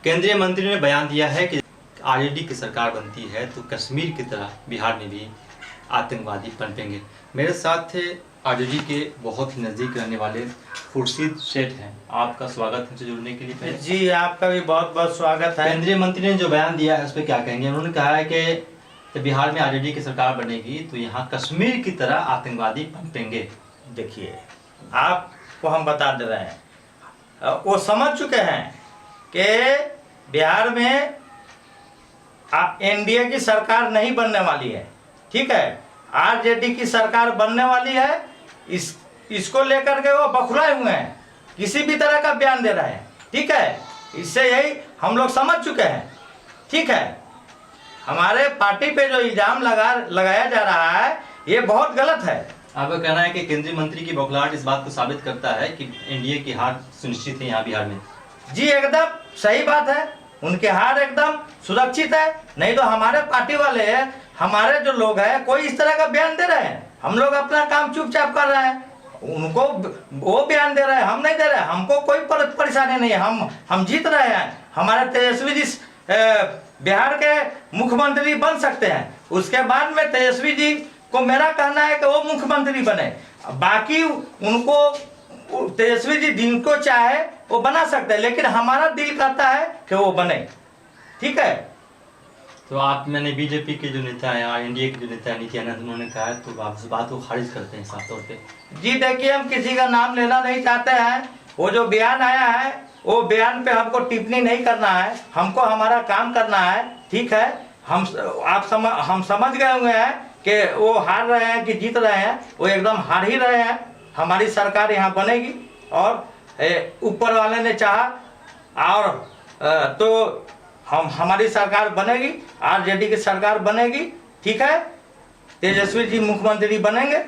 केंद्रीय मंत्री ने बयान दिया है कि आरजेडी की सरकार बनती है तो कश्मीर की तरह बिहार में भी आतंकवादी पनपेंगे। मेरे साथ थे आरजेडी के बहुत ही नज़दीक रहने वाले खुर्शीद शेख हैं। आपका स्वागत है हमसे जुड़ने के लिए। जी, आपका भी बहुत बहुत स्वागत है। केंद्रीय मंत्री ने जो बयान दिया है उस पर क्या कहेंगे? उन्होंने कहा है कि जब बिहार में आरजेडी की सरकार बनेगी तो यहाँ कश्मीर की तरह आतंकवादी पनपेंगे। देखिए, आपको हम बता दे रहे हैं, वो समझ चुके हैं कि बिहार में एनडीए की सरकार नहीं बनने वाली है। ठीक है, आरजेडी की सरकार बनने वाली है। इसको लेकर के वो बखुलाए हुए हैं, किसी भी तरह का बयान दे रहे हैं। ठीक है, इससे यही हम लोग समझ चुके हैं। ठीक है, हमारे पार्टी पे जो इल्जाम लगाया जा रहा है ये बहुत गलत है। आपका कहना है कि केंद्रीय मंत्री की बौखलाहट इस बात को साबित करता है कि एनडीए की हार सुनिश्चित है यहाँ बिहार में? जी, एकदम सही बात है। उनके हार एकदम सुरक्षित है। नहीं तो हमारे पार्टी वाले हैं, हमारे जो लोग हैं, कोई इस तरह का बयान दे रहे हैं। हम लोग अपना काम चुपचाप कर रहे हैं, उनको वो बयान दे रहे हैं, हम नहीं दे रहे हैं। हमको कोई परेशानी नहीं है, हम जीत रहे हैं। हमारे तेजस्वी जी बिहार के मुख्यमंत्री बन सकते हैं। उसके बाद में तेजस्वी जी को मेरा कहना है कि वो मुख्यमंत्री बने। बाकी उनको तेजस्वी जी जिनको चाहे वो बना सकते हैं, लेकिन हमारा दिल कहता है कि वो बने। ठीक है, तो आप मैंने बीजेपी के जो नेता हैं, एनडीए के जो नेता हैं नित्यानंद, उन्होंने कहा है तो आप इस बात को खारिज करते हैं साफ तौर पे? जी देखिए, हम किसी का नाम लेना नहीं चाहते हैं। वो जो बयान आया है वो बयान पे हमको टिप्पणी नहीं करना है, हमको हमारा काम करना है। ठीक है, हम समझ गए हुए हैं कि वो हार रहे हैं कि जीत रहे हैं। वो एकदम हार ही रहे हैं। हमारी सरकार यहाँ बनेगी और ऊपर वाले ने चाहा और तो हमारी सरकार बनेगी, आरजेडी की सरकार बनेगी। ठीक है, तेजस्वी जी मुख्यमंत्री बनेंगे।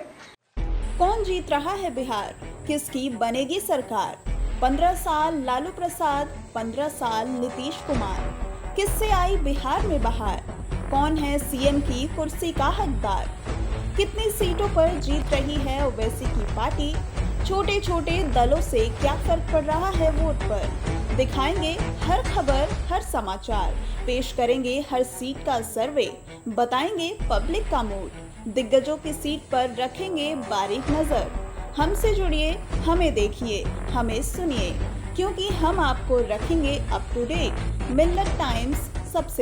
कौन जीत रहा है बिहार? किसकी बनेगी सरकार? 15 साल लालू प्रसाद, 15 साल नीतीश कुमार। किससे आई बिहार में बहार? कौन है सीएम की कुर्सी का हकदार? कितनी सीटों पर जीत रही है ओवैसी की पार्टी? छोटे छोटे दलों से क्या फर्क पड़ रहा है वोट पर? दिखाएंगे हर खबर, हर समाचार, पेश करेंगे हर सीट का सर्वे, बताएंगे पब्लिक का मूड, दिग्गजों की सीट पर रखेंगे बारीक नजर। हमसे जुड़िए, हमें देखिए, हमें सुनिए, क्योंकि हम आपको रखेंगे up to date. Millat times सबसे